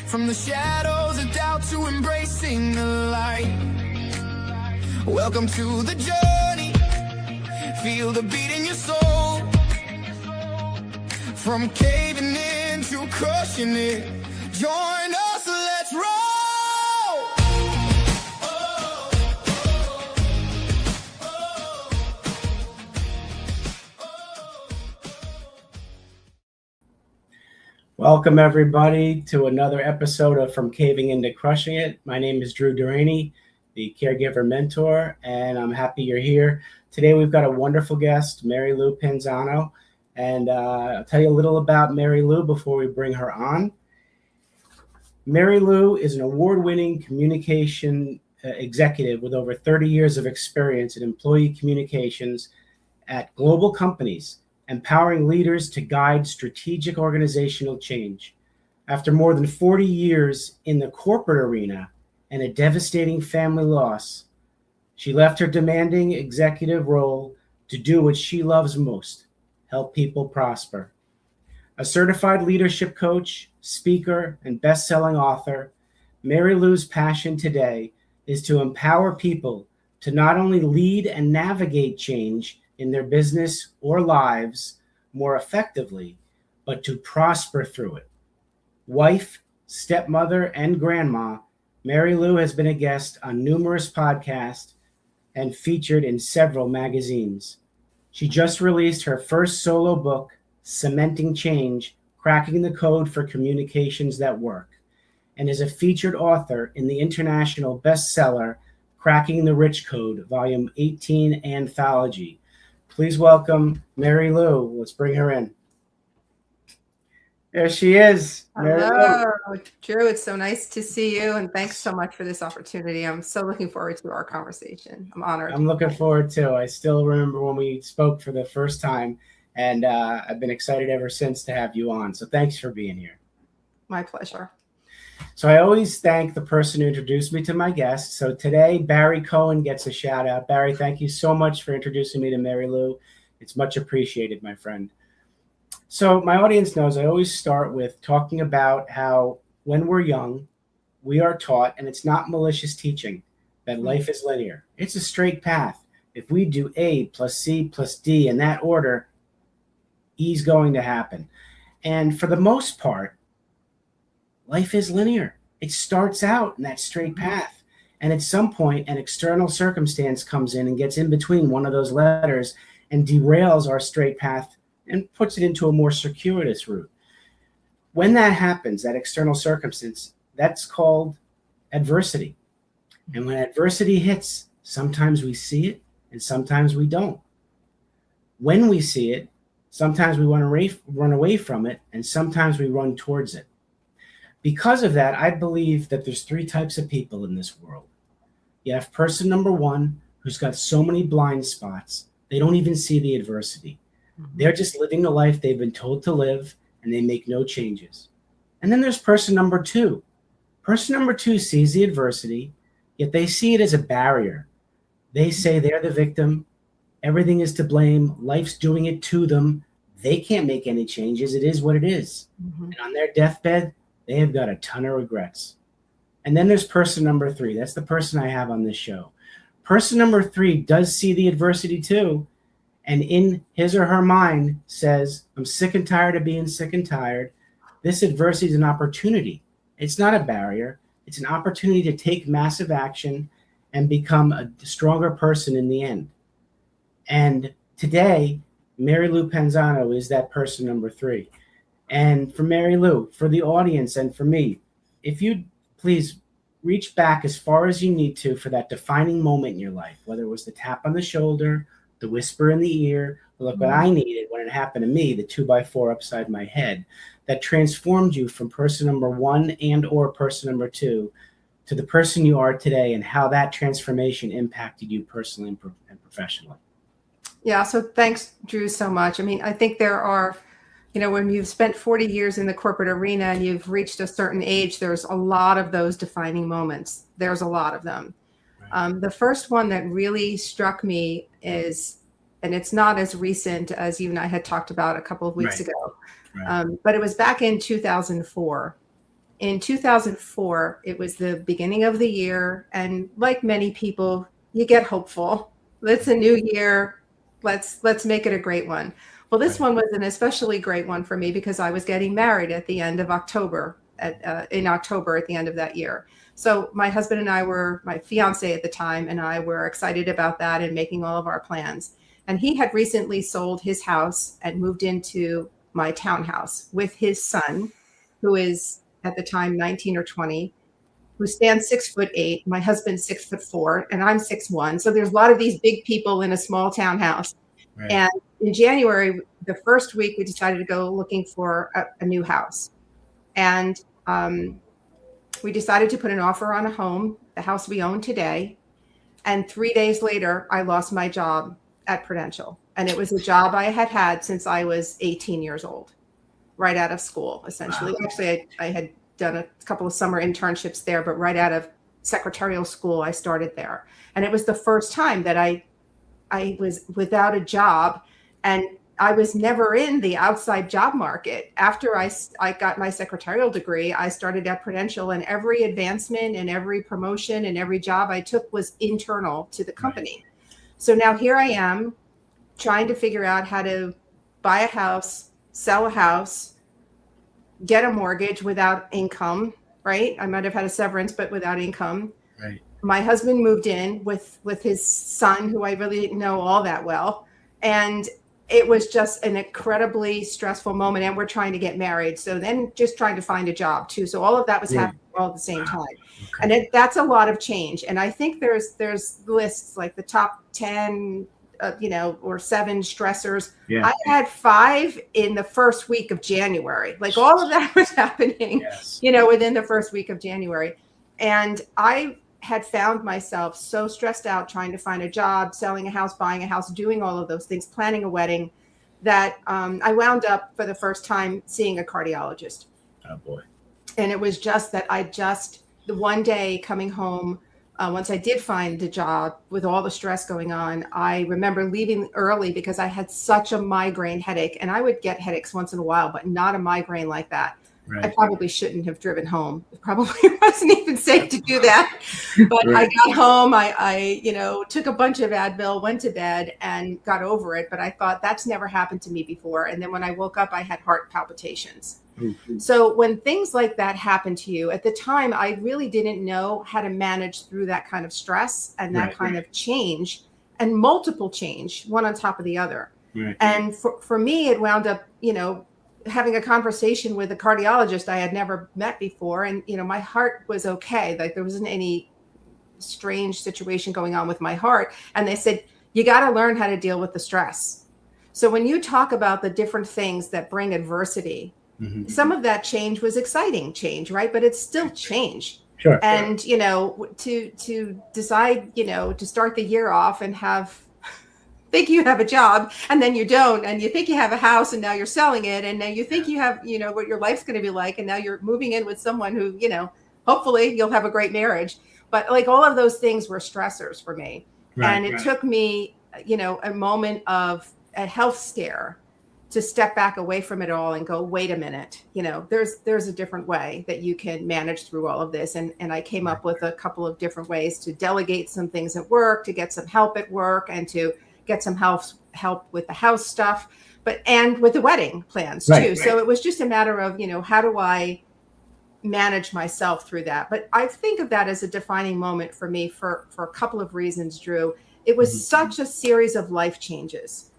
From the shadows of doubt to embracing the light. Welcome to the journey. Feel the beat in your soul. From caving in to crushing it. Join us, let's roll. Welcome, everybody, to another episode of From Caving Into Crushing It. My name is Drew Duraney, the caregiver mentor, and I'm happy you're here. Today, we've got a wonderful guest, Mary Lou Panzano, and I'll tell you a little about Mary Lou before we bring her on. Mary Lou is an award-winning communication executive with over 30 years of experience in employee communications at global companies, empowering leaders to guide strategic organizational change. After more than 40 years in the corporate arena and a devastating family loss, she left her demanding executive role to do what she loves most, help people prosper. A certified leadership coach, speaker, and best-selling author, Mary Lou's passion today is to empower people to not only lead and navigate change in their business or lives more effectively, but to prosper through it. Wife, stepmother, and grandma, Mary Lou has been a guest on numerous podcasts and featured in several magazines. She just released her first solo book, Cementing Change, Cracking the Code for Communications That Work, and is a featured author in the international bestseller, Cracking the Rich Code, Volume 18 Anthology. Please welcome Mary Lou. Let's bring her in. There she is. Hello, Drew. It's so nice to see you, and thanks so much for this opportunity. I'm so looking forward to our conversation. I'm honored. I'm looking forward too. I still remember when we spoke for the first time, and I've been excited ever since to have you on. So thanks for being here. My pleasure. So I always thank the person who introduced me to my guest. So today, Barry Cohen gets a shout out. Barry, thank you so much for introducing me to Mary Lou. It's much appreciated, my friend. So my audience knows I always start with talking about how when we're young, we are taught, and it's not malicious teaching, that life is linear. It's a straight path. If we do A plus C plus D in that order, E's going to happen. And for the most part, life is linear. It starts out in that straight path. And at some point, an external circumstance comes in and gets in between one of those letters and derails our straight path and puts it into a more circuitous route. When that happens, that external circumstance, that's called adversity. And when adversity hits, sometimes we see it and sometimes we don't. When we see it, sometimes we want to run away from it and sometimes we run towards it. Because of that, I believe that there's three types of people in this world. You have person number one, who's got so many blind spots, they don't even see the adversity. They're just living the life they've been told to live, and they make no changes. And then there's person number two. Person number two sees the adversity, yet they see it as a barrier. They say they're the victim. Everything is to blame. Life's doing it to them. They can't make any changes. It is what it is. And on their deathbed, they have got a ton of regrets. And then there's person number three. That's the person I have on this show. Person number three does see the adversity too, and in his or her mind says, I'm sick and tired of being sick and tired. This adversity is an opportunity. It's not a barrier. It's an opportunity to take massive action and become a stronger person in the end. And today, Mary Lou Panzano is that person number three. And for Mary Lou, for the audience and for me, if you please reach back as far as you need to for that defining moment in your life, whether it was the tap on the shoulder, the whisper in the ear, look what I needed when it happened to me, the 2x4 upside my head, that transformed you from person number one and or person number two to the person you are today, and how that transformation impacted you personally and professionally. Yeah, so thanks, Drew, so much. I mean, I think there are, when you've spent 40 years in the corporate arena and you've reached a certain age, there's a lot of those defining moments. There's a lot of them. Right. The first one that really struck me is, and it's not as recent as you and I had talked about a couple of weeks ago, but it was back in 2004. in 2004, it was the beginning of the year. And like many people, you get hopeful. It's a new year. Let's make it a great one. Well, this one was an especially great one for me because I was getting married at the end of October, in October at the end of that year. So my husband and I were, my fiance at the time, and I were excited about that and making all of our plans. And he had recently sold his house and moved into my townhouse with his son, who is at the time 19 or 20, who stands 6'8". My husband's 6'4", and I'm 6'1". So there's a lot of these big people in a small townhouse. Right. And in January, the first week, we decided to go looking for a new house. And we decided to put an offer on a home, the house we own today. And 3 days later, I lost my job at Prudential. And it was a job I had had since I was 18 years old, right out of school, essentially. Wow. Actually, I had done a couple of summer internships there, but right out of secretarial school, I started there. And it was the first time that I was without a job, and I was never in the outside job market. After I got my secretarial degree, I started at Prudential, and every advancement and every promotion and every job I took was internal to the company. Right. So now here I am trying to figure out how to buy a house, sell a house, get a mortgage without income, right? I might have had a severance, but without income. Right. My husband moved in with his son, who I really didn't know all that well. And it was just an incredibly stressful moment. And we're trying to get married. So then just trying to find a job too. So all of that was happening all at the same time. Okay. And that's a lot of change. And I think there's lists like the top 10, or 7 stressors. Yeah. I had 5 in the first week of January. Like all of that was happening, within the first week of January. And I had found myself so stressed out trying to find a job, selling a house, buying a house, doing all of those things, planning a wedding, that I wound up for the first time seeing a cardiologist. Oh boy. And it was just that the one day coming home, once I did find a job with all the stress going on, I remember leaving early because I had such a migraine headache, and I would get headaches once in a while, but not a migraine like that. Right. I probably shouldn't have driven home. It probably wasn't even safe to do that. But right. I got home, I took a bunch of Advil, went to bed and got over it. But I thought that's never happened to me before. And then when I woke up, I had heart palpitations. Mm-hmm. So when things like that happen to you, at the time, I really didn't know how to manage through that kind of stress and that kind of change, and multiple change, one on top of the other. Right. And for me, it wound up, having a conversation with a cardiologist I had never met before. And, my heart was okay. Like there wasn't any strange situation going on with my heart. And they said, you got to learn how to deal with the stress. So when you talk about the different things that bring adversity, mm-hmm. some of that change was exciting change, right? But it's still change. Sure. And, to decide, to start the year off and think you have a job and then you don't, and you think you have a house and now you're selling it, and now you think you have, what your life's going to be like, and now you're moving in with someone who, hopefully you'll have a great marriage. But like all of those things were stressors for me. Right, and it took me, a moment of a health scare to step back away from it all and go, wait a minute, there's a different way that you can manage through all of this. And I came up with a couple of different ways to delegate some things at work, to get some help at work, and to get some help with the house stuff, and with the wedding plans too. Right. So it was just a matter of, how do I manage myself through that? But I think of that as a defining moment for me for a couple of reasons, Drew. It was mm-hmm. such a series of life changes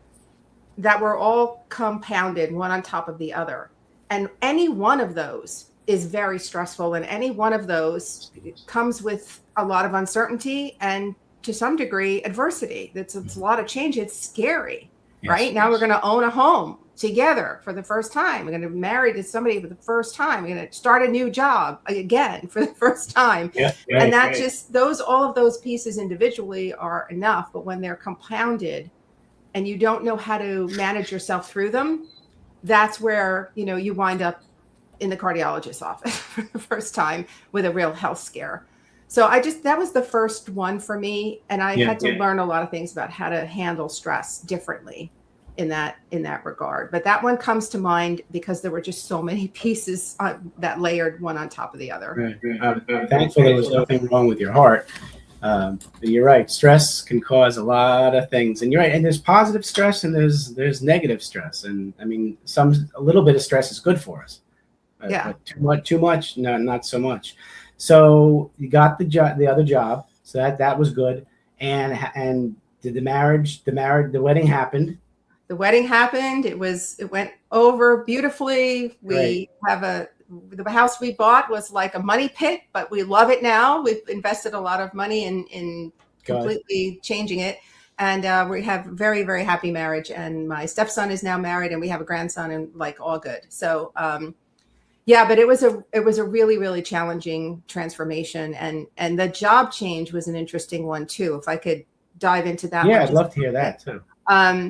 that were all compounded one on top of the other. And any one of those is very stressful. And any one of those comes with a lot of uncertainty and, to some degree, adversity. It's a lot of change. It's scary, yes, right? Now we're going to own a home together for the first time. We're going to be married to somebody for the first time. We're going to start a new job again for the first time. Yeah, right, and that just, all of those pieces individually are enough. But when they're compounded and you don't know how to manage yourself through them, that's where, you wind up in the cardiologist's office for the first time with a real health scare. So that was the first one for me. And I had to learn a lot of things about how to handle stress differently in that regard. But that one comes to mind because there were just so many pieces that layered one on top of the other. Right. I'm thankful there was nothing wrong with your heart. But you're right. Stress can cause a lot of things, and you're right. And there's positive stress, and there's negative stress. And I mean, a little bit of stress is good for us. Yeah. But too much, no, not so much. So you got the other job, so that was good. And did the wedding happened? The wedding happened. It went over beautifully. We have the house we bought was like a money pit, but we love it now. We've invested a lot of money in completely changing it. And we have very, very happy marriage. And my stepson is now married, and we have a grandson, and like all good. So, yeah, but it was a really, really challenging transformation. And the job change was an interesting one too. If I could dive into that. Yeah, I'd love to hear that too.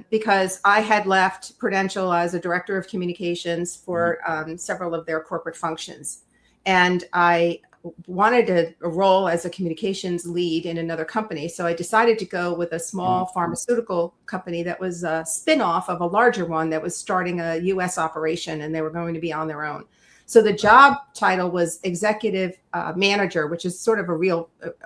Because I had left Prudential as a director of communications for several of their corporate functions. And I wanted a role as a communications lead in another company. So I decided to go with a small pharmaceutical company that was a spinoff of a larger one that was starting a US operation, and they were going to be on their own. So the job title was executive manager, which is sort of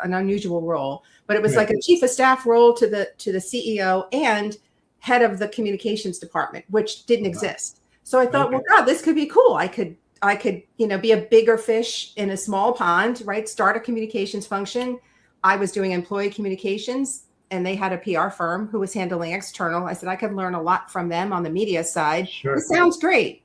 an unusual role, but it was like a chief of staff role to the CEO and head of the communications department, which didn't exist. So I thought, well, God, this could be cool. I could, be a bigger fish in a small pond, right? Start a communications function. I was doing employee communications, and they had a PR firm who was handling external. I said, I could learn a lot from them on the media side. Sure. This sounds great.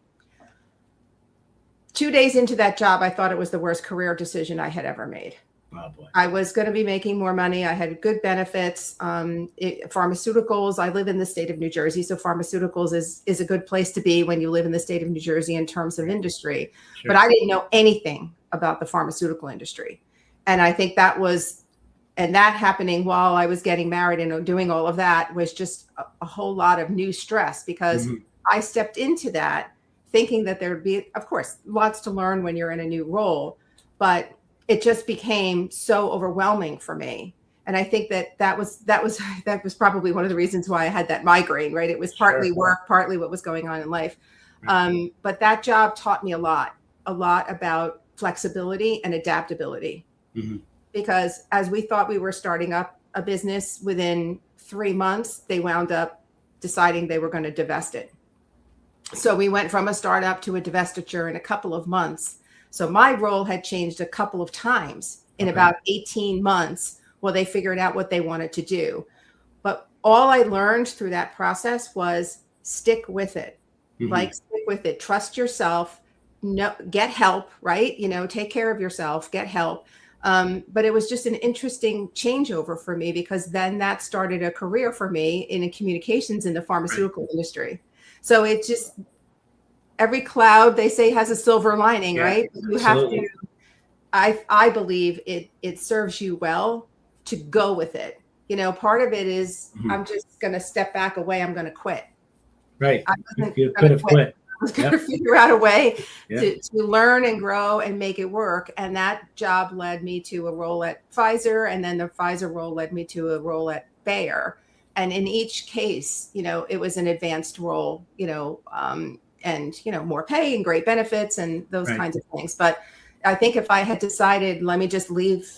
2 days into that job, I thought it was the worst career decision I had ever made. Oh, boy. I was going to be making more money. I had good benefits. Pharmaceuticals, I live in the state of New Jersey, so pharmaceuticals is a good place to be when you live in the state of New Jersey in terms of industry. Sure. But I didn't know anything about the pharmaceutical industry. And I think that happening while I was getting married and doing all of that was just a whole lot of new stress, because I stepped into that thinking that there'd be, of course, lots to learn when you're in a new role, but it just became so overwhelming for me. And I think that was probably one of the reasons why I had that migraine, right? It was partly work, partly what was going on in life. But that job taught me a lot about flexibility and adaptability. Because as we thought we were starting up a business, within 3 months, they wound up deciding they were going to divest it. So we went from a startup to a divestiture in a couple of months. So my role had changed a couple of times in about 18 months while they figured out what they wanted to do. But all I learned through that process was stick with it. Like, stick with it. Trust yourself. Get help, right? Take care of yourself, get help. But it was just an interesting changeover for me, because then that started a career for me in communications in the pharmaceutical industry. So it's just, every cloud, they say, has a silver lining, right? You have to, I believe it serves you well to go with it. Part of it is, I'm just going to step back away. I'm going to quit. Right. You could have quit. I was going to figure out a way to learn and grow and make it work. And that job led me to a role at Pfizer. And then the Pfizer role led me to a role at Bayer. And in each case, it was an advanced role, and, more pay and great benefits and those kinds of things. But I think if I had decided, let me just leave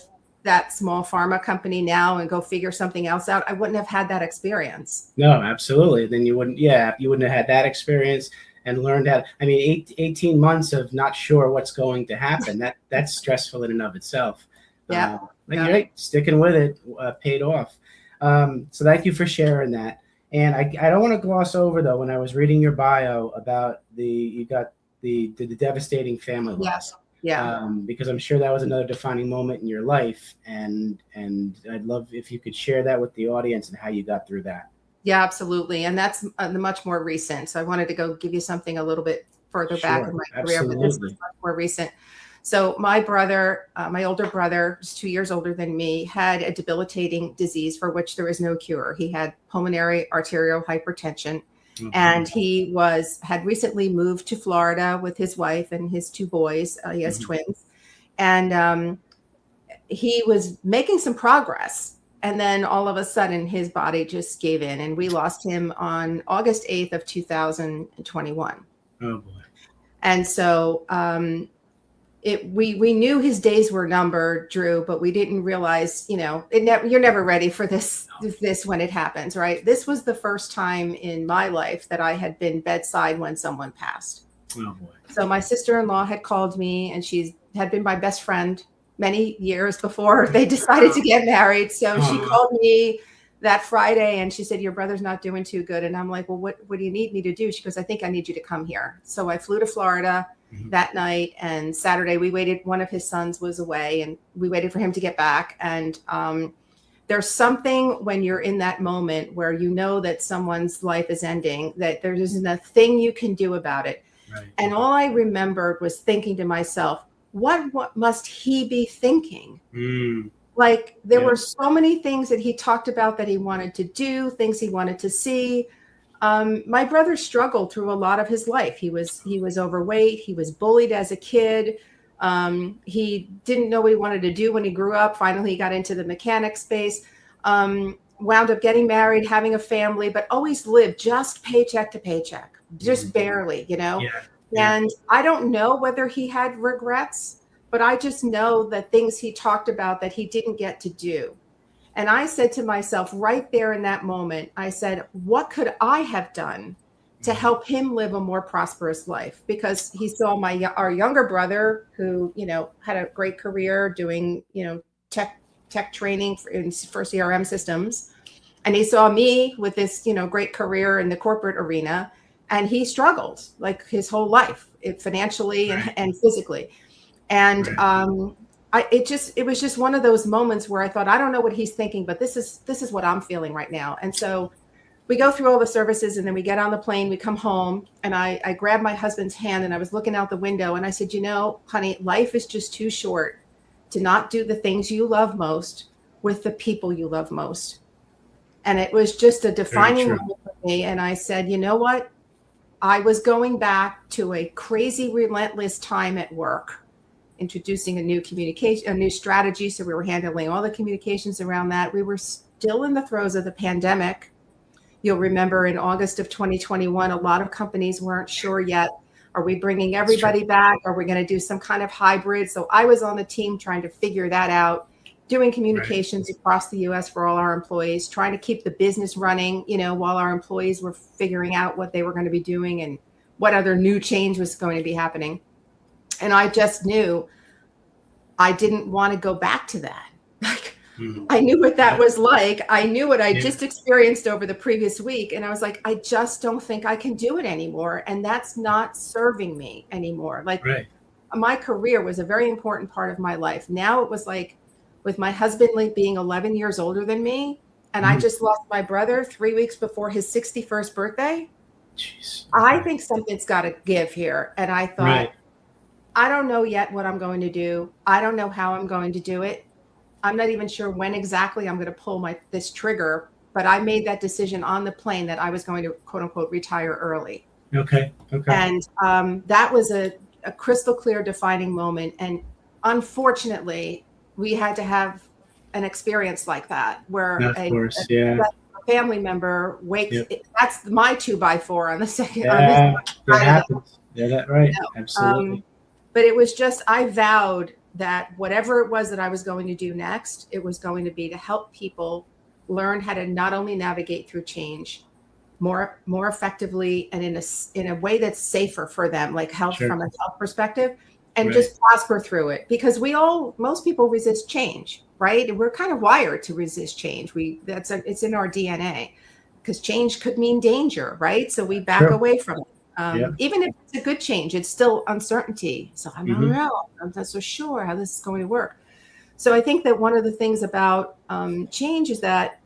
that small pharma company now and go figure something else out, I wouldn't have had that experience. No, absolutely. Then you wouldn't have had that experience and learned that. 18 months of not sure what's going to happen. That's stressful in and of itself. You're right, sticking with it paid off. So thank you for sharing that. And I don't want to gloss over, though, when I was reading your bio about you got the devastating family loss. Because I'm sure that was another defining moment in your life. And I'd love if you could share that with the audience and how you got through that. Yeah, absolutely. And that's the much more recent. So I wanted to go give you something a little bit further back in my career, but this is much more recent. So my brother, my older brother, who's 2 years older than me, had a debilitating disease for which there is no cure. He had pulmonary arterial hypertension, and he had recently moved to Florida with his wife and his 2 boys. He has twins, and he was making some progress, And then all of a sudden his body just gave in, and we lost him on August 8th of 2021. Oh boy. And so we knew his days were numbered, Drew, but we didn't realize, you're never ready for this when it happens, right? This was the first time in my life that I had been bedside when someone passed. Oh boy. So my sister-in-law had called me, and she had been my best friend many years before they decided to get married. So she called me that Friday and she said, your brother's not doing too good. And I'm like, well, what do you need me to do? She goes, I think I need you to come here. So I flew to Florida that night, and Saturday we waited. One of his sons was away, and we waited for him to get back. And there's something when you're in that moment where you know that someone's life is ending, that there isn't a thing you can do about it. Right. And all I remembered was thinking to myself, what must he be thinking? Like there were so many things that he talked about that he wanted to do, things he wanted to see. My brother struggled through a lot of his life. He was overweight. He was bullied as a kid. He didn't know what he wanted to do when he grew up. Finally, he got into the mechanic space, wound up getting married, having a family, but always lived just paycheck to paycheck, just barely, Yeah. And I don't know whether he had regrets, but I just know that things he talked about that he didn't get to do. And I said to myself right there in that moment, I said, what could I have done to help him live a more prosperous life? Because he saw our younger brother who, had a great career doing, tech training for CRM systems. And he saw me with this, great career in the corporate arena. And he struggled like his whole life, financially and physically. And it was just one of those moments where I thought, I don't know what he's thinking, but this is what I'm feeling right now. And so we go through all the services, and then we get on the plane, we come home, and I grabbed my husband's hand, and I was looking out the window, and I said, honey, life is just too short to not do the things you love most with the people you love most. And it was just a defining moment for me. And I said, you know what? I was going back to a crazy, relentless time at work, introducing a new strategy. So we were handling all the communications around that. We were still in the throes of the pandemic. You'll remember in August of 2021, a lot of companies weren't sure yet. Are we bringing everybody back? Are we going to do some kind of hybrid? So I was on the team trying to figure that out, doing communications across the US for all our employees, trying to keep the business running, while our employees were figuring out what they were going to be doing and what other new change was going to be happening. And I just knew I didn't want to go back to that. I knew what that was like. I knew what I just experienced over the previous week. And I was like, I just don't think I can do it anymore. And that's not serving me anymore. My career was a very important part of my life. Now it was like, with my husband being 11 years older than me, and I just lost my brother 3 weeks before his 61st birthday. Jeez. I think something's got to give here. And I thought, I don't know yet what I'm going to do. I don't know how I'm going to do it. I'm not even sure when exactly I'm going to pull this trigger, but I made that decision on the plane that I was going to, quote unquote, retire early. Okay. And that was a crystal clear defining moment. And unfortunately, we had to have an experience like that where a family member wakes. That's my 2x4 on the second. That happens. Absolutely. But it was just, I vowed that whatever it was that I was going to do next, it was going to be to help people learn how to not only navigate through change more effectively and in a way that's safer for them, like health from a health perspective, and just prosper through it. Because most people resist change, right? We're kind of wired to resist change. It's in our DNA, because change could mean danger, right? So we back away from it. Even if it's a good change, it's still uncertainty. So I don't know. I'm not so sure how this is going to work. So I think that one of the things about change is that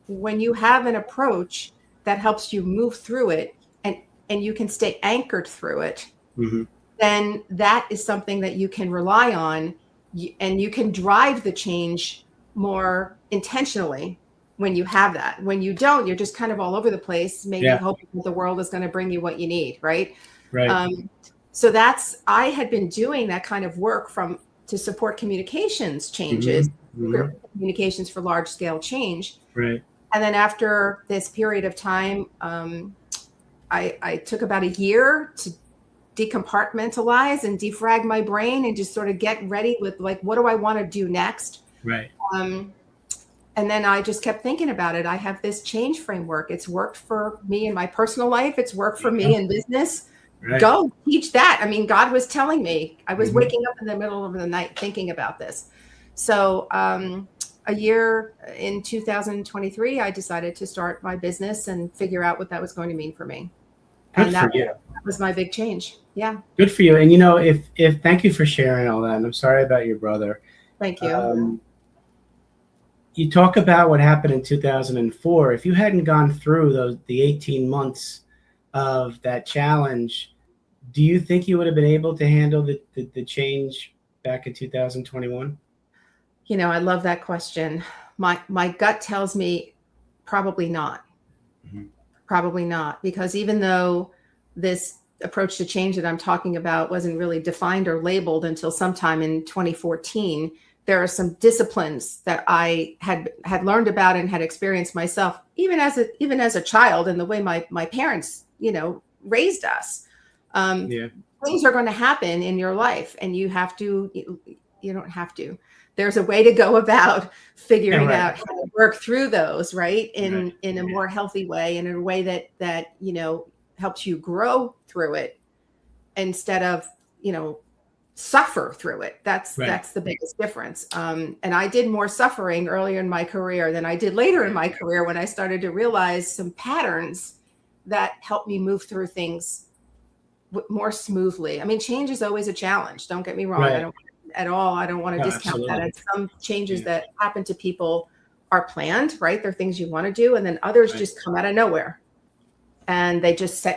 when you have an approach that helps you move through it and you can stay anchored through it, then that is something that you can rely on, and you can drive the change more intentionally when you have that. When you don't, you're just kind of all over the place, maybe hoping that the world is going to bring you what you need, right? So I had been doing that kind of work to support communications changes communications for large scale change. Right. And then after this period of time, I took about a year to decompartmentalize and defrag my brain and just sort of get ready with like, what do I want to do next? Right. And then I just kept thinking about it. I have this change framework. It's worked for me in my personal life. It's worked for me in business. Right. Go teach that. I mean, God was telling me. I was waking up in the middle of the night thinking about this. So a year in 2023, I decided to start my business and figure out what that was going to mean for me. Good for you. That was my big change. Yeah. Good for you. And, you know, if thank you for sharing all that. And I'm sorry about your brother. Thank you. You talk about what happened in 2004. If you hadn't gone through the 18 months of that challenge, do you think you would have been able to handle the change back in 2021? You know, I love that question. My gut tells me probably not. Probably not, because even though this approach to change that I'm talking about wasn't really defined or labeled until sometime in 2014, there are some disciplines that I had learned about and had experienced myself, even as a child, and the way my parents, you know, raised us. Things are going to happen in your life, and you don't have to. There's a way to go about figuring out how to work through those, right? In a more healthy way, and in a way that, you know, helps you grow through it instead of, you know, suffer through it. That's the biggest difference. And I did more suffering earlier in my career than I did later in my career, when I started to realize some patterns that helped me move through things more smoothly. I mean, change is always a challenge. Don't get me wrong. I don't at all. I don't want to discount that. And some changes that happen to people are planned, right? They're things you want to do. And then others just come out of nowhere, and they just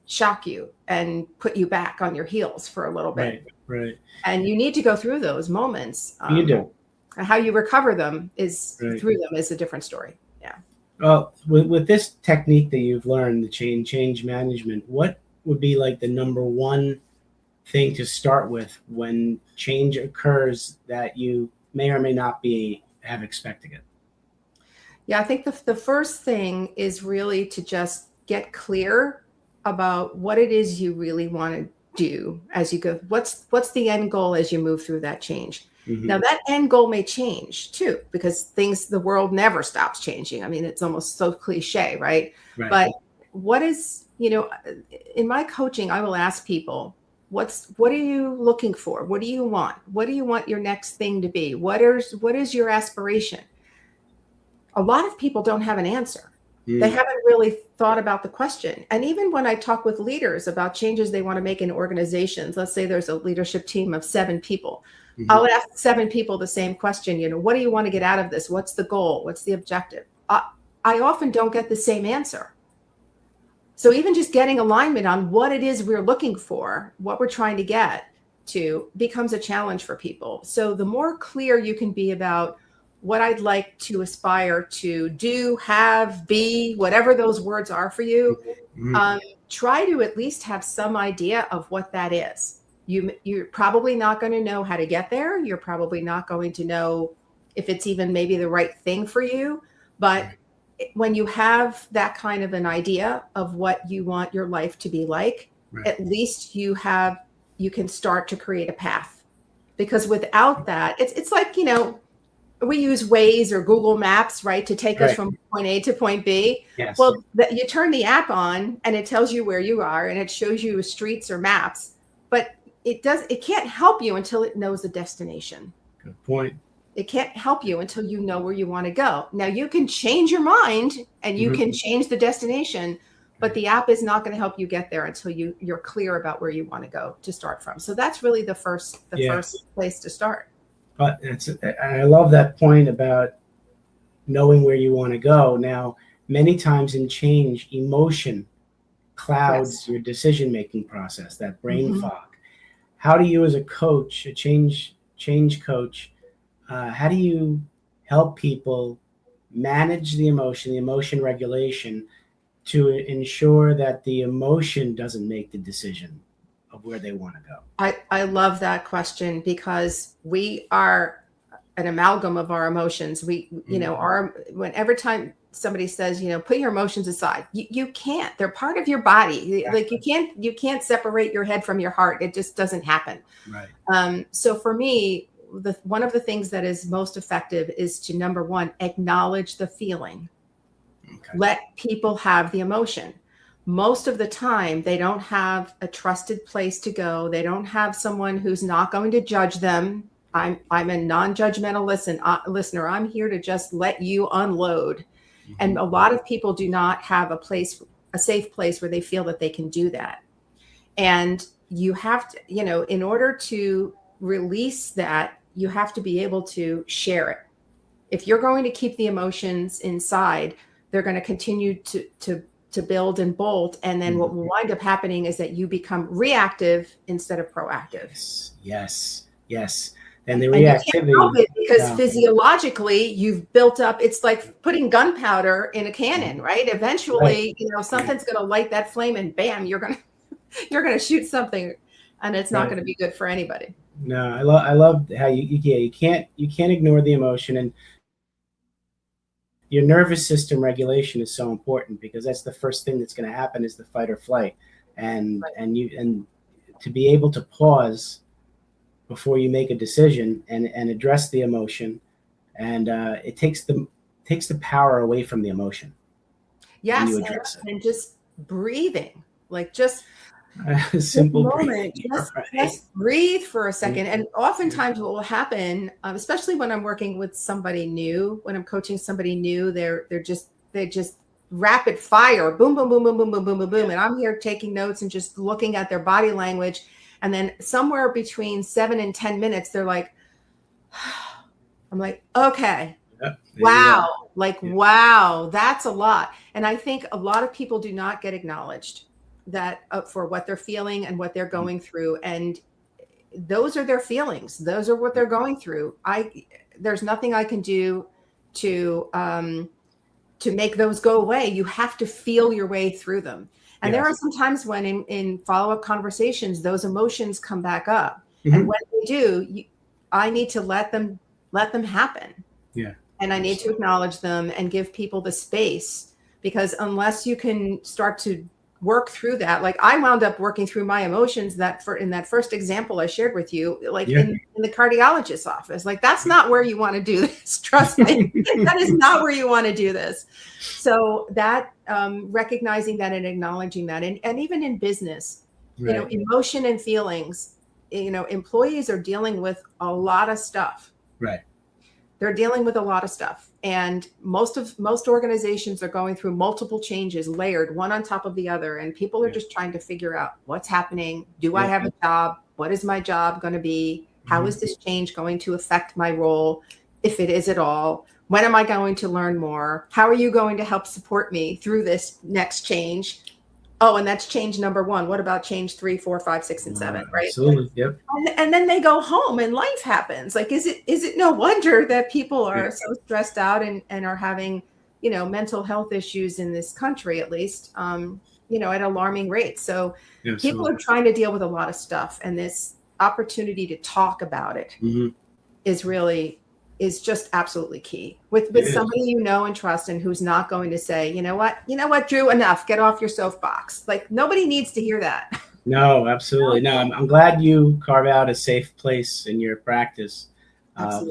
shock you and put you back on your heels for a little bit. Right. And you need to go through those moments. You do. How you recover them through them is a different story. Yeah. Well, with this technique that you've learned, the change management, what would be like the number one thing to start with when change occurs that you may or may not have expecting it? Yeah, I think the first thing is really to just get clear about what it is you really want to do as you go. What's the end goal as you move through that change? Now that end goal may change too, because the world never stops changing. I mean, it's almost so cliche, right? But what is, you know, in my coaching, I will ask people, what are you looking for? What do you want? What do you want your next thing to be? What is your aspiration? A lot of people don't have an answer. They haven't really thought about the question. And even when I talk with leaders about changes they want to make in organizations, let's say there's a leadership team of 7 people. I'll ask 7 people the same question, you know, what do you want to get out of this? What's the goal? What's the objective? I often don't get the same answer. So even just getting alignment on what it is we're looking for, what we're trying to get to, becomes a challenge for people. So the more clear you can be about what I'd like to aspire to do, have, be, whatever those words are for you, try to at least have some idea of what that is. You're probably not going to know how to get there. You're probably not going to know if it's even maybe the right thing for you. But when you have that kind of an idea of what you want your life to be like, at least you can start to create a path. Because without that, it's like, you know, we use Waze or Google Maps, right, to take us from point A to point B. Yes. Well, you turn the app on and it tells you where you are and it shows you streets or maps, but it can't help you until it knows the destination. Good point. It can't help you until you know where you want to go. Now you can change your mind and you can change the destination, but the app is not going to help you get there until you're clear about where you want to go to start from. So that's really the first place to start. But I love that point about knowing where you want to go. Now, many times in change, emotion clouds your decision-making process, that brain fog. How do you, as a coach, a change coach, how do you help people manage the emotion regulation, to ensure that the emotion doesn't make the decision of where they want to go? I love that question, because we are an amalgam of our emotions. We, you know, every time somebody says, you know, put your emotions aside, you can't. They're part of your body. Like you can't separate your head from your heart. It just doesn't happen. Right. So for me, one of the things that is most effective is to, number one, acknowledge the feeling. Okay. Let people have the emotion. Most of the time, they don't have a trusted place to go. They don't have someone who's not going to judge them. I'm a non-judgmental listener. I'm here to just let you unload. Mm-hmm. And a lot of people do not have a safe place where they feel that they can do that. And you have to, you know, in order to release that, you have to be able to share it. If you're going to keep the emotions inside, they're going to continue to build and bolt. And then what will wind up happening is that you become reactive instead of proactive. Yes. And the reactivity, you can't help it because physiologically you've built up. It's like putting gunpowder in a cannon, right? Eventually, you know, something's going to light that flame, and bam, you're going to shoot something, and it's not going to be good for anybody. No, I love how you can't ignore the emotion, and your nervous system regulation is so important, because that's the first thing that's going to happen is the fight or flight, and to be able to pause before you make a decision and address the emotion, and it takes the power away from the emotion. Yes, and just breathing, like just simple moment, just breathe for a second. And oftentimes what will happen, especially when I'm working with somebody new, when I'm coaching somebody new, they're just rapid fire, boom, boom, boom, boom, boom, boom, boom, boom, boom. And I'm here taking notes and just looking at their body language. And then somewhere between 7 and 10 minutes, they're like, I'm like, okay, wow. Wow, that's a lot. And I think a lot of people do not get acknowledged that for what they're feeling and what they're going through. And those are their feelings. Those are what they're going through. There's nothing I can do to make those go away. You have to feel your way through them. And there are some times when in follow-up conversations, those emotions come back up. Mm-hmm. And when they do, I need to let them happen. Yeah. And I need to acknowledge them and give people the space, because unless you can start to work through that, like I wound up working through my emotions in that first example I shared with you, like in the cardiologist's office. Like, that's not where you want to do this. Trust me, that is not where you want to do this. So that recognizing that and acknowledging that, and even in business, you know, emotion and feelings, you know, employees are dealing with a lot of stuff. Right. They're dealing with a lot of stuff. And most organizations are going through multiple changes, layered one on top of the other. And people are just trying to figure out what's happening. Do I have a job? What is my job going to be? How is this change going to affect my role, if it is at all? When am I going to learn more? How are you going to help support me through this next change? Oh, and that's change number 1. What about change 3, 4, 5, 6, and 7, right? Absolutely. Yep. And then they go home and life happens. Like, is it no wonder that people are so stressed out and are having, you know, mental health issues in this country, at least, you know, at alarming rates. So people are trying to deal with a lot of stuff. And this opportunity to talk about it is just absolutely key with somebody you know and trust, and who's not going to say, you know what, Drew, enough, get off your soapbox. Like, nobody needs to hear that. No, absolutely. No, I'm glad you carve out a safe place in your practice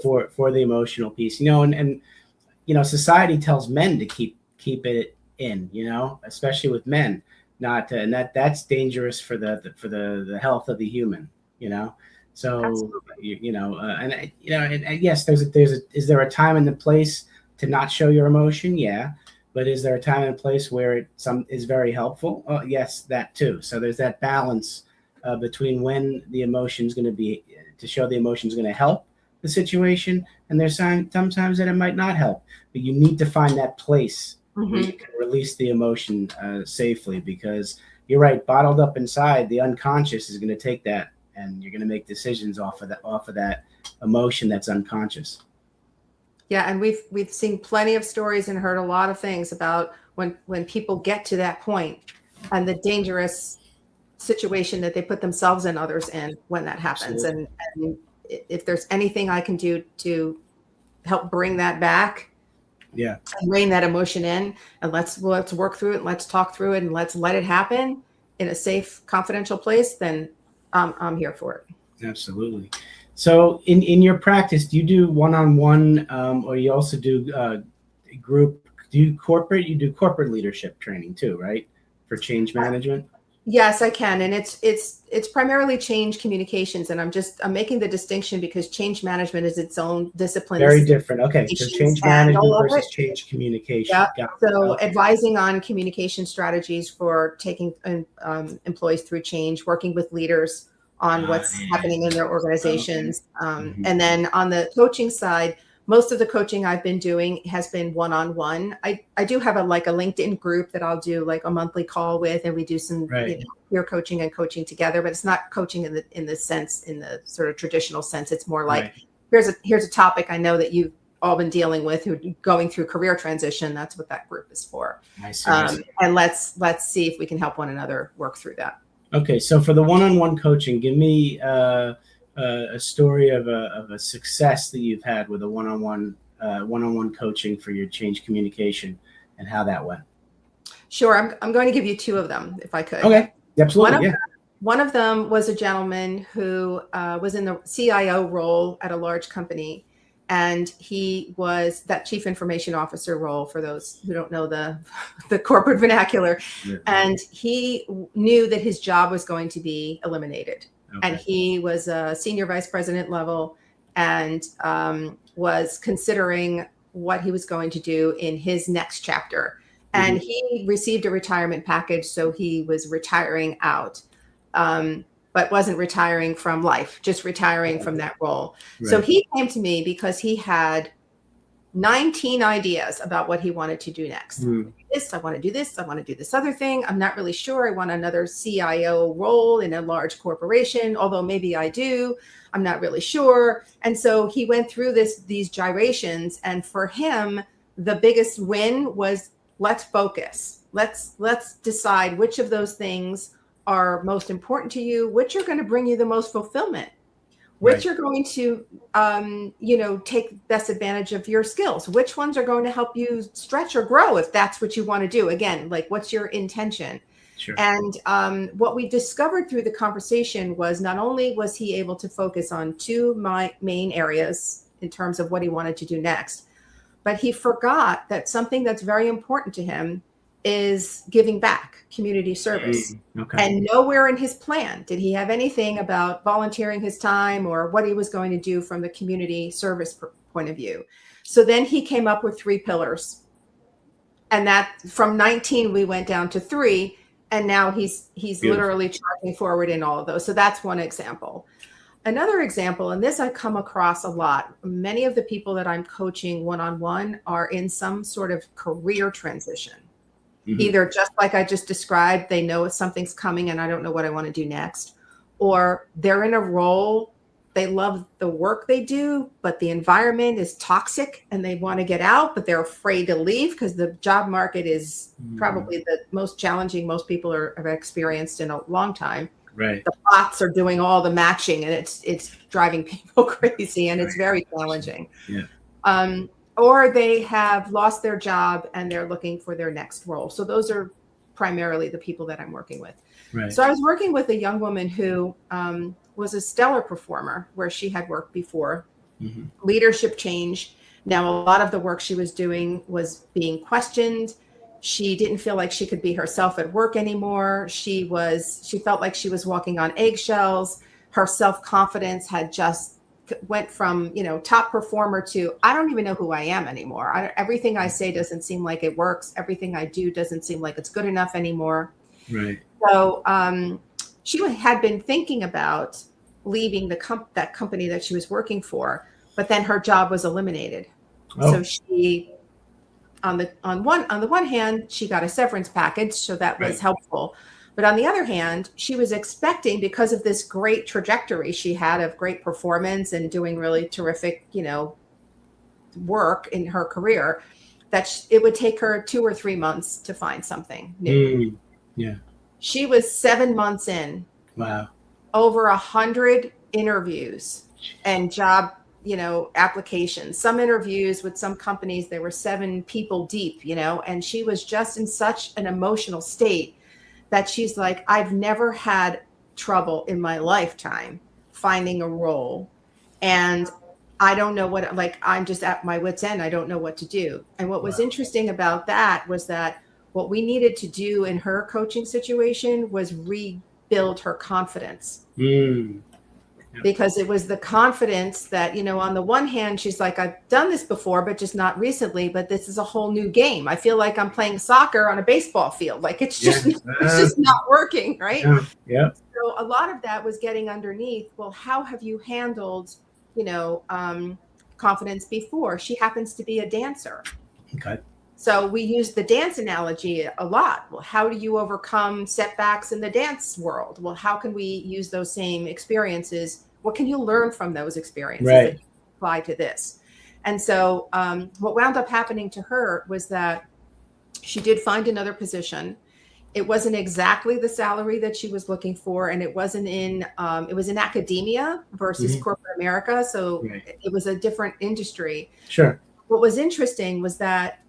for the emotional piece, you know, and, you know, society tells men to keep it in, you know, especially with men, and that's dangerous for the health of the human, you know. So, you know, and yes, is there a time and the place to not show your emotion? Yeah. But is there a time and a place where it is very helpful? Yes, that too. So there's that balance between when the emotion is going to be, to show the emotion is going to help the situation, and there's sometimes that it might not help. But you need to find that place where you can release the emotion safely, because you're right, bottled up inside, the unconscious is going to take that, and you're going to make decisions off of that emotion that's unconscious. Yeah, and we've seen plenty of stories and heard a lot of things about when people get to that point and the dangerous situation that they put themselves and others in when that happens. And if there's anything I can do to help bring that back. Yeah. And rein that emotion in, and let's work through it. Let's talk through it, and let's let it happen in a safe, confidential place. Then I'm here for it. Absolutely. So in your practice, do you do one-on-one, or you also do group? You do corporate leadership training too, right? For change management? Yes, I can. And it's primarily change communications. And I'm making the distinction because change management is its own discipline. Very different. Okay. So change management versus change communication. Yeah. So advising on communication strategies for taking employees through change, working with leaders on what's happening in their organizations. And then on the coaching side, most of the coaching I've been doing has been one-on-one. I do have a LinkedIn group that I'll do like a monthly call with, and we do some peer coaching and coaching together, but it's not coaching in the sort of traditional sense. It's more like, here's a topic I know that you've all been dealing with, who going through career transition. That's what that group is for. I see. And let's see if we can help one another work through that. Okay. So for the one-on-one coaching, give me a story of a success that you've had with a one-on-one coaching for your change communication and how that went. Sure. I'm going to give you two of them if I could. Okay. Absolutely. One of them was a gentleman who was in the CIO role at a large company, and he was that chief information officer role, for those who don't know the corporate vernacular. And he knew that his job was going to be eliminated. And he was a senior vice president level, and was considering what he was going to do in his next chapter. And he received a retirement package, so he was retiring out, but wasn't retiring from life, just retiring from that role. So he came to me because he had 19 ideas about what he wanted to do next. I want to do this. I want to do this other thing. I'm not really sure. I want another CIO role in a large corporation, although maybe I do. I'm not really sure. And so he went through these gyrations. And for him, the biggest win was, let's focus. Let's decide which of those things are most important to you, which are going to bring you the most fulfillment, which are going to, take best advantage of your skills, which ones are going to help you stretch or grow if that's what you want to do. Again, like, what's your intention? Sure. And what we discovered through the conversation was, not only was he able to focus on two main areas in terms of what he wanted to do next, but he forgot that something that's very important to him is giving back, community service. And nowhere in his plan did he have anything about volunteering his time or what he was going to do from the community service point of view. So then he came up with 3 pillars. And that from 19, we went down to 3. And now he's literally charging forward in all of those. So that's one example. Another example, and this I come across a lot, many of the people that I'm coaching one-on-one are in some sort of career transition. Either just like I just described, they know something's coming and I don't know what I want to do next, or they're in a role, they love the work they do, but the environment is toxic and they want to get out, but they're afraid to leave because the job market is probably the most challenging most people have experienced in a long time. The bots are doing all the matching, and it's driving people crazy, and it's very challenging. Or they have lost their job and they're looking for their next role. So those are primarily the people that I'm working with. So I was working with a young woman who was a stellar performer where she had worked before. Leadership change. Now, a lot of the work she was doing was being questioned. She didn't feel like she could be herself at work anymore. She felt like she was walking on eggshells. Her self-confidence had just went from, top performer to, I don't even know who I am anymore. Everything I say doesn't seem like it works. Everything I do doesn't seem like it's good enough anymore. So she had been thinking about leaving that company that she was working for, but then her job was eliminated. So she, on the one hand, she got a severance package, so that was helpful. But on the other hand, she was expecting, because of this great trajectory she had of great performance and doing really terrific, work in her career, that it would take her 2 or 3 months to find something new. She was 7 months in. Over 100 interviews and job applications, some interviews with some companies, there were 7 people deep, and she was just in such an emotional state that she's like, I've never had trouble in my lifetime finding a role. And I don't know what, like, I'm just at my wit's end. I don't know what to do. And what was interesting about that was that what we needed to do in her coaching situation was rebuild her confidence. Because it was the confidence that, on the one hand, she's like, I've done this before, but just not recently, but this is a whole new game. I feel like I'm playing soccer on a baseball field. Like it's just not working. Right. Yeah. So a lot of that was getting underneath. Well, how have you handled, confidence before? She happens to be a dancer. Okay. So we use the dance analogy a lot. Well, how do you overcome setbacks in the dance world? Well, how can we use those same experiences? What can you learn from those experiences that you apply to this? And so what wound up happening to her was that she did find another position. It wasn't exactly the salary that she was looking for, and it wasn't in it was in academia versus corporate America. So it was a different industry. Sure. What was interesting was that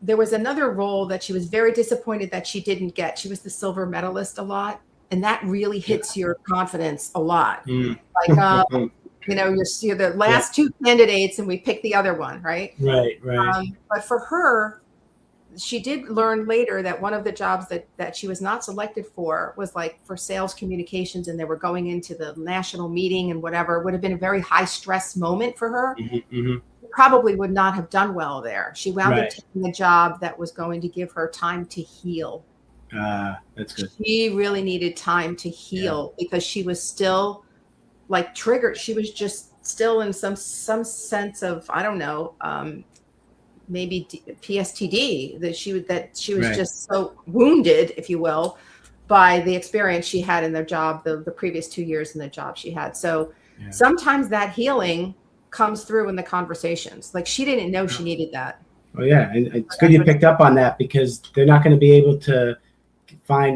there was another role that she was very disappointed that she didn't get. She was the silver medalist a lot. And that really hits your confidence a lot. Like, you're the last 2 candidates and we pick the other one. Right. But for her, she did learn later that one of the jobs that she was not selected for was like for sales communications. And they were going into the national meeting and whatever. It would have been a very high stress moment for her. Probably would not have done well there. She wound up taking a job that was going to give her time to heal. That's good. She really needed time to heal because she was still like triggered. She was just still in some sense of, I don't know, maybe PSTD that she was just so wounded, if you will, by the experience she had in their job, the previous 2 years in the job she had. So sometimes that healing comes through in the conversations. Like she didn't know she needed that. Oh yeah. And it's good you picked up on that because they're not going to be able to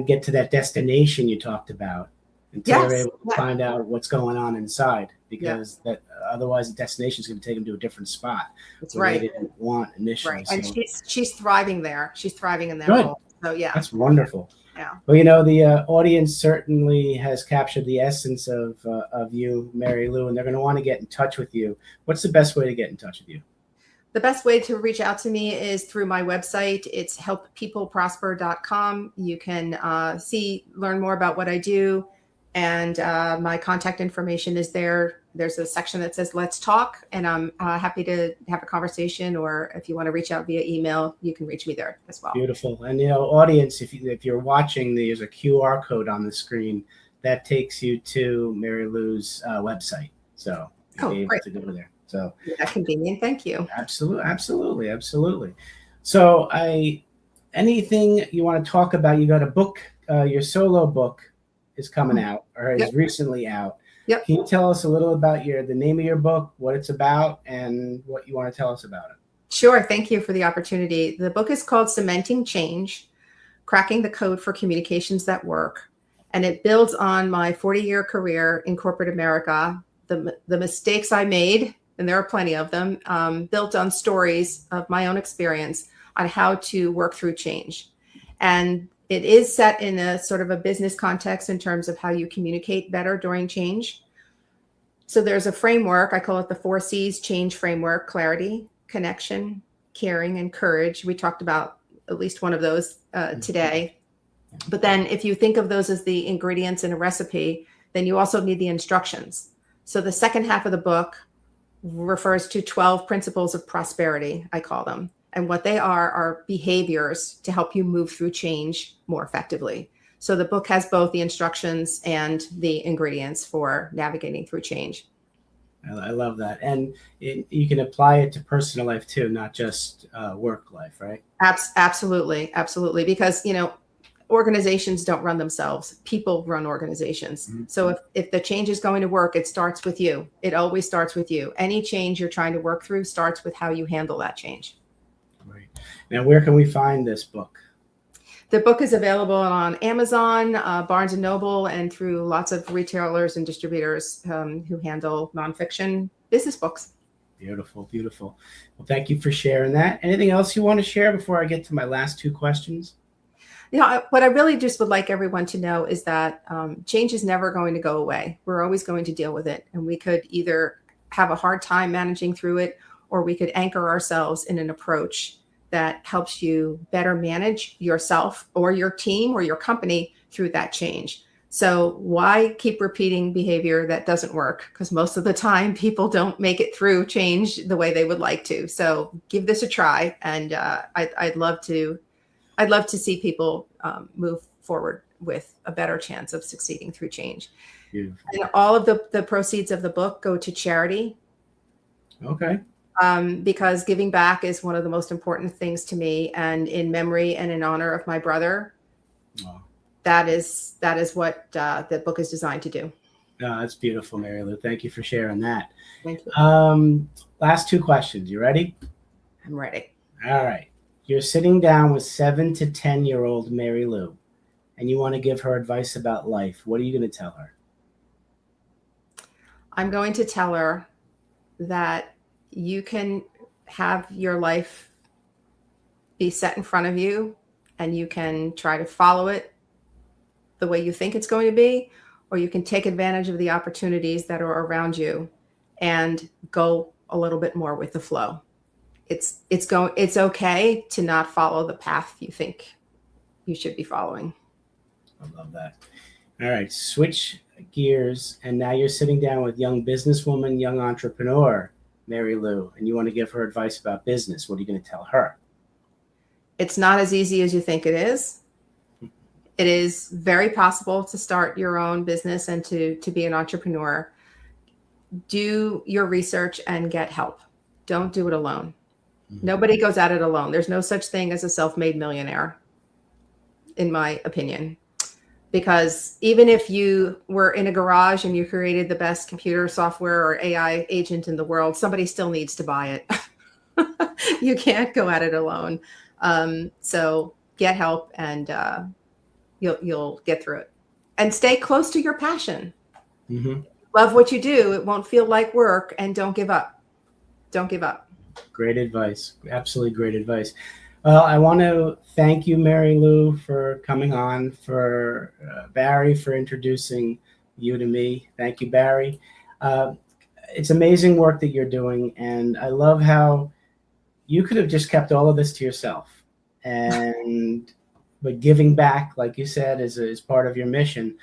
get to that destination you talked about until they're able to find out what's going on inside because that otherwise the destination is going to take them to a different spot. That's right. They didn't want initially. Right. And she's thriving there. She's thriving in that Good. role. So yeah. That's wonderful. Yeah. Well, the audience certainly has captured the essence of you, Mary Lou, and they're going to want to get in touch with you. What's the best way to get in touch with you? The best way to reach out to me is through my website. It's helppeopleprosper.com. You can learn more about what I do, and my contact information is there. There's a section that says Let's Talk, and I'm happy to have a conversation, or if you want to reach out via email, you can reach me there as well. Beautiful. And, audience, if you're watching, there's a QR code on the screen that takes you to Mary Lou's website. So you'll be able to go there. So that's convenient. Thank you. Absolutely. So anything you want to talk about? You got a book, your solo book is coming out or is recently out. Yep. Can you tell us a little about the name of your book, what it's about, and what you want to tell us about it? Sure. Thank you for the opportunity. The book is called Cementing Change, Cracking the Code for Communications That Work. And it builds on my 40-year career in corporate America, the mistakes I made, and there are plenty of them, built on stories of my own experience on how to work through change. And it is set in a sort of a business context in terms of how you communicate better during change. So there's a framework, I call it the 4 C's change framework: clarity, connection, caring, and courage. We talked about at least one of those today. But then if you think of those as the ingredients in a recipe, then you also need the instructions. So the second half of the book refers to 12 principles of prosperity, I call them. And what they are behaviors to help you move through change more effectively. So the book has both the instructions and the ingredients for navigating through change. I love that. And you can apply it to personal life too, not just work life, right? Absolutely. Because, organizations don't run themselves. People run organizations. Mm-hmm. So if the change is going to work, it starts with you. It always starts with you. Any change you're trying to work through starts with how you handle that change. Right. Now, where can we find this book? The book is available on Amazon, Barnes & Noble, and through lots of retailers and distributors who handle nonfiction business books. Beautiful, beautiful. Well, thank you for sharing that. Anything else you want to share before I get to my last two questions? What I really just would like everyone to know is that change is never going to go away. We're always going to deal with it. And we could either have a hard time managing through it, or we could anchor ourselves in an approach that helps you better manage yourself or your team or your company through that change. So why keep repeating behavior that doesn't work? Because most of the time people don't make it through change the way they would like to. So give this a try. And I'd love to see people move forward with a better chance of succeeding through change. Beautiful. And all of the proceeds of the book go to charity. Okay. Because giving back is one of the most important things to me, and in memory and in honor of my brother. Wow. That is what the book is designed to do. No, that's beautiful, Mary Lou. Thank you for sharing that. Thank you. Last two questions. You ready? I'm ready. All right. You're sitting down with 7 to 10-year-old Mary Lou, and you want to give her advice about life. What are you going to tell her? I'm going to tell her that you can have your life be set in front of you, and you can try to follow it the way you think it's going to be, or you can take advantage of the opportunities that are around you and go a little bit more with the flow. It's okay to not follow the path you think you should be following. I love that. All right, switch gears, and now you're sitting down with young businesswoman, young entrepreneur, Mary Lou, and you want to give her advice about business. What are you going to tell her? It's not as easy as you think it is. It is very possible to start your own business and to be an entrepreneur. Do your research and get help. Don't do it alone. Mm-hmm. Nobody goes at it alone. There's no such thing as a self-made millionaire, in my opinion. Because even if you were in a garage and you created the best computer software or AI agent in the world, somebody still needs to buy it. You can't go at it alone. So get help, and you'll get through it. And stay close to your passion. Mm-hmm. Love what you do. It won't feel like work, and don't give up. Don't give up. Great advice. Absolutely great advice. Well, I want to thank you, Mary Lou, for coming on, for Barry for introducing you to me. Thank you, Barry. It's amazing work that you're doing, and I love how you could have just kept all of this to yourself, but giving back, like you said, is part of your mission.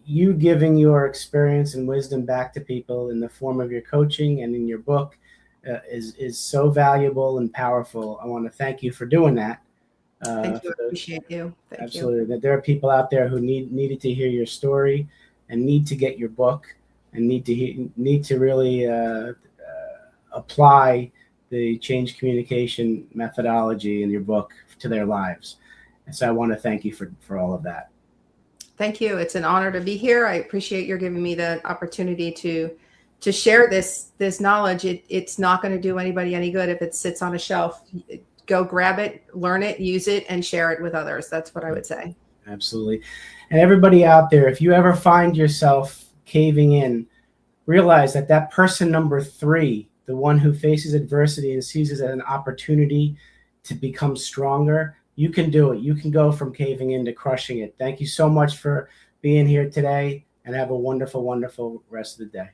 You giving your experience and wisdom back to people in the form of your coaching and in your book is so valuable and powerful. I want to thank you for doing that. Thank you. I appreciate you. Thank absolutely. you. That there are people out there who needed to hear your story and need to get your book and need to really apply the change communication methodology in your book to their lives. And so I want to thank you for all of that. Thank you. It's an honor to be here. I appreciate your giving me the opportunity to share this knowledge. It's not going to do anybody any good if it sits on a shelf. Go grab it, learn it, use it, and share it with others. That's what I would say. Absolutely. And everybody out there, if you ever find yourself caving in, realize that person number 3, the one who faces adversity and sees it as an opportunity to become stronger, you can do it. You can go from caving in to crushing it. Thank you so much for being here today, and have a wonderful, wonderful rest of the day.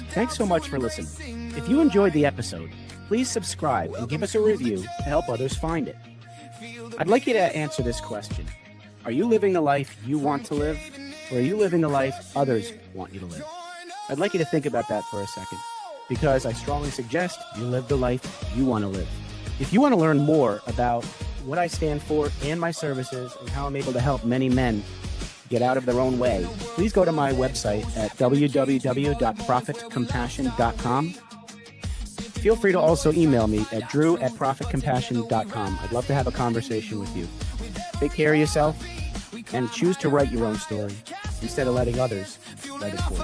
Thanks so much for listening. If you enjoyed the episode, please subscribe and give us a review to help others find it. I'd like you to answer this question. Are you living the life you want to live, or are you living the life others want you to live? I'd like you to think about that for a second, because I strongly suggest you live the life you want to live. If you want to learn more about what I stand for and my services and how I'm able to help many men get out of their own way, please go to my website at www.profitcompassion.com. Feel free to also email me at drew@profitcompassion.com. I'd love to have a conversation with you. Take care of yourself and choose to write your own story instead of letting others write it for you.